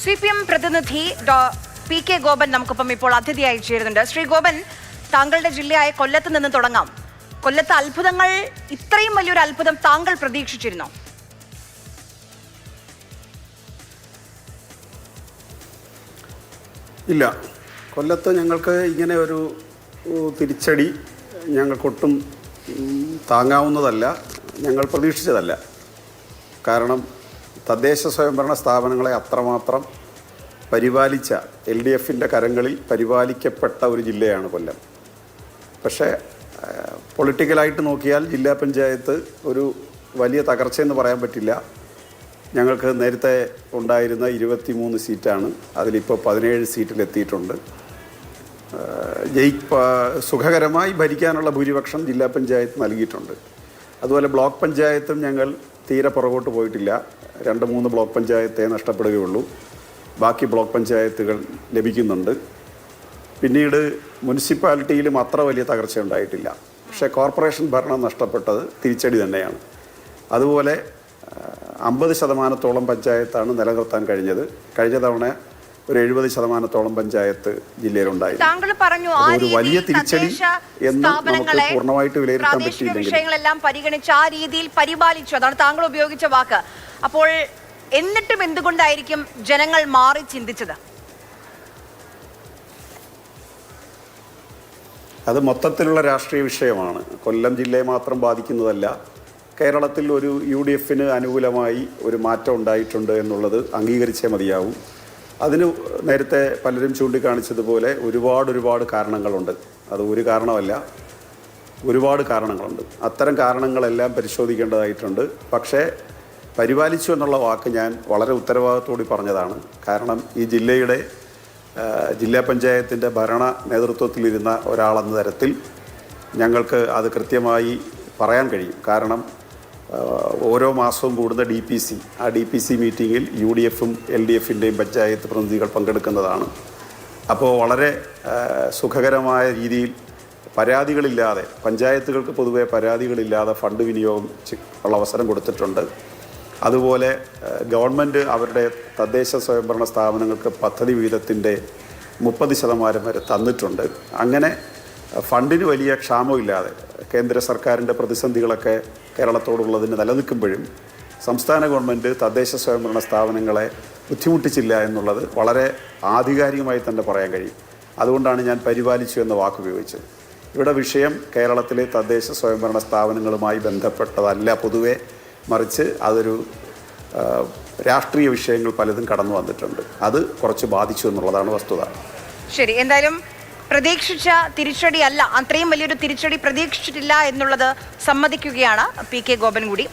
CPM പ്രതിനിധി P K Gopan നമുക്കൊപ്പം ഇപ്പോൾ അതിഥിയായി ചേരുന്നുണ്ട്. ശ്രീ ഗോപൻ, താങ്കളുടെ ജില്ലയായ കൊല്ലത്ത് നിന്ന് തുടങ്ങാം. കൊല്ലത്ത് അത്ഭുതങ്ങൾ, ഇത്രയും വലിയൊരു അത്ഭുതം താങ്കൾ പ്രതീക്ഷിച്ചിരുന്നോ? ഇല്ല, കൊല്ലത്ത് ഞങ്ങൾക്ക് ഇങ്ങനെ ഒരു തിരിച്ചടി ഞങ്ങൾക്കൊട്ടും താങ്ങാവുന്നതല്ല, ഞങ്ങൾ പ്രതീക്ഷിച്ചതല്ല. കാരണം തദ്ദേശ സ്വയംഭരണ സ്ഥാപനങ്ങളെ അത്രമാത്രം പരിപാലിച്ച LDFിൻ്റെ കരങ്ങളിൽ പരിപാലിക്കപ്പെട്ട ഒരു ജില്ലയാണ് കൊല്ലം. പക്ഷേ പൊളിറ്റിക്കലായിട്ട് നോക്കിയാൽ ജില്ലാ പഞ്ചായത്ത് ഒരു വലിയ തകർച്ചയെന്ന് പറയാൻ പറ്റില്ല. ഞങ്ങൾക്ക് നേരത്തെ ഉണ്ടായിരുന്ന 23 സീറ്റാണ്, അതിലിപ്പോൾ 17 സീറ്റിലെത്തിയിട്ടുണ്ട്. സുഖകരമായി ഭരിക്കാനുള്ള ഭൂരിപക്ഷം ജില്ലാ പഞ്ചായത്ത് നൽകിയിട്ടുണ്ട്. അതുപോലെ ബ്ലോക്ക് പഞ്ചായത്തും ഞങ്ങൾ തീരെ പുറകോട്ട് പോയിട്ടില്ല. 2-3 ബ്ലോക്ക് പഞ്ചായത്തെ നഷ്ടപ്പെടുകയുള്ളൂ, ബാക്കി ബ്ലോക്ക് പഞ്ചായത്തുകൾ ലഭിക്കുന്നുണ്ട്. പിന്നീട് മുനിസിപ്പാലിറ്റിയിലും അത്ര വലിയ തകർച്ച ഉണ്ടായിട്ടില്ല. പക്ഷേ കോർപ്പറേഷൻ ഭരണം നഷ്ടപ്പെട്ടത് തിരിച്ചടി തന്നെയാണ്. അതുപോലെ 50% പഞ്ചായത്താണ് നിലനിർത്താൻ കഴിഞ്ഞത്. കഴിഞ്ഞ തവണ ഒരു 70% പഞ്ചായത്ത് ജില്ലയിലുണ്ടായി. ഒരു വലിയ തിരിച്ചടി എന്ന് നമുക്ക് പൂർണ്ണമായിട്ട് വിലയിരുത്താൻ പറ്റിയില്ലെങ്കിൽ വിഷയങ്ങളെല്ലാം പരിഗണിച്ച് ആ രീതിയിൽ പരിപാലിച്ചു, അതാണ് താങ്കൾ ഉപയോഗിച്ച വാക്ക്. അപ്പോൾ എന്നിട്ടും എന്തുകൊണ്ടായിരിക്കും ജനങ്ങൾ മാറി ചിന്തിച്ചത്? അത് മൊത്തത്തിലുള്ള രാഷ്ട്രീയ വിഷയമാണ്. കൊല്ലം ജില്ലയെ മാത്രം ബാധിക്കുന്നതല്ല. കേരളത്തിൽ ഒരു UDFന് അനുകൂലമായി ഒരു മാറ്റം ഉണ്ടായിട്ടുണ്ട് എന്നുള്ളത് അംഗീകരിച്ചേ മതിയാവും. അതിന് നേരത്തെ പലരും ചൂണ്ടിക്കാണിച്ചതുപോലെ ഒരുപാട് കാരണങ്ങളുണ്ട്. അത് ഒരു കാരണമല്ല, ഒരുപാട് കാരണങ്ങളുണ്ട്. അത്തരം കാരണങ്ങളെല്ലാം പരിശോധിക്കേണ്ടതായിട്ടുണ്ട്. പക്ഷേ പരിപാലിച്ചു എന്നുള്ള വാക്ക് ഞാൻ വളരെ ഉത്തരവാദിത്തോടെ പറഞ്ഞതാണ്. കാരണം ഈ ജില്ലാ പഞ്ചായത്തിൻ്റെ ഭരണ നേതൃത്വത്തിലിരുന്ന ഒരാളെന്ന തരത്തിൽ ഞങ്ങൾക്ക് അത് കൃത്യമായി പറയാൻ കഴിയും. കാരണം ഓരോ മാസവും കൂടുന്ന DPC, ആ DPC മീറ്റിങ്ങിൽ UDFും LDFിൻ്റെയും പഞ്ചായത്ത് പ്രതിനിധികൾ പങ്കെടുക്കുന്നതാണ്. അപ്പോൾ വളരെ സുഖകരമായ രീതിയിൽ പരാതികളില്ലാതെ, പഞ്ചായത്തുകൾക്ക് പൊതുവെ പരാതികളില്ലാതെ ഫണ്ട് വിനിയോഗം ഉള്ള അവസരം കൊടുത്തിട്ടുണ്ട്. അതുപോലെ ഗവൺമെൻറ് അവരുടെ തദ്ദേശ സ്വയംഭരണ സ്ഥാപനങ്ങൾക്ക് പദ്ധതി വിഹിതത്തിൻ്റെ 30% വരെ തന്നിട്ടുണ്ട്. അങ്ങനെ ഫണ്ടിന് വലിയ ക്ഷാമമില്ലാതെ കേന്ദ്ര സർക്കാരിൻ്റെ പ്രതിസന്ധികളൊക്കെ കേരളത്തോടുള്ളതിന് നിലനിൽക്കുമ്പോഴും സംസ്ഥാന ഗവൺമെൻറ് തദ്ദേശ സ്വയംഭരണ സ്ഥാപനങ്ങളെ ബുദ്ധിമുട്ടിച്ചില്ല എന്നുള്ളത് വളരെ ആധികാരികമായി തന്നെ പറയാൻ കഴിയും. അതുകൊണ്ടാണ് ഞാൻ പരിപാലിച്ചു എന്ന വാക്കുപയോഗിച്ചത്. ഇവിടെ വിഷയം കേരളത്തിലെ തദ്ദേശ സ്വയംഭരണ സ്ഥാപനങ്ങളുമായി ബന്ധപ്പെട്ടതല്ല പൊതുവെ, മറിച്ച് അതൊരു രാഷ്ട്രീയ വിഷയങ്ങൾ പലതും കടന്നു വന്നിട്ടുണ്ട്. അത് കുറച്ച് ബാധിച്ചു എന്നുള്ളതാണ് വസ്തുത. ശരി, എന്തായാലും പ്രതീക്ഷിച്ച തിരിച്ചടി അല്ല, അത്രയും വലിയൊരു തിരിച്ചടി പ്രതീക്ഷിച്ചിട്ടില്ല എന്നുള്ളത് സമ്മതിക്കുകയാണ് പി കെ ഗോപൻ കൂടി.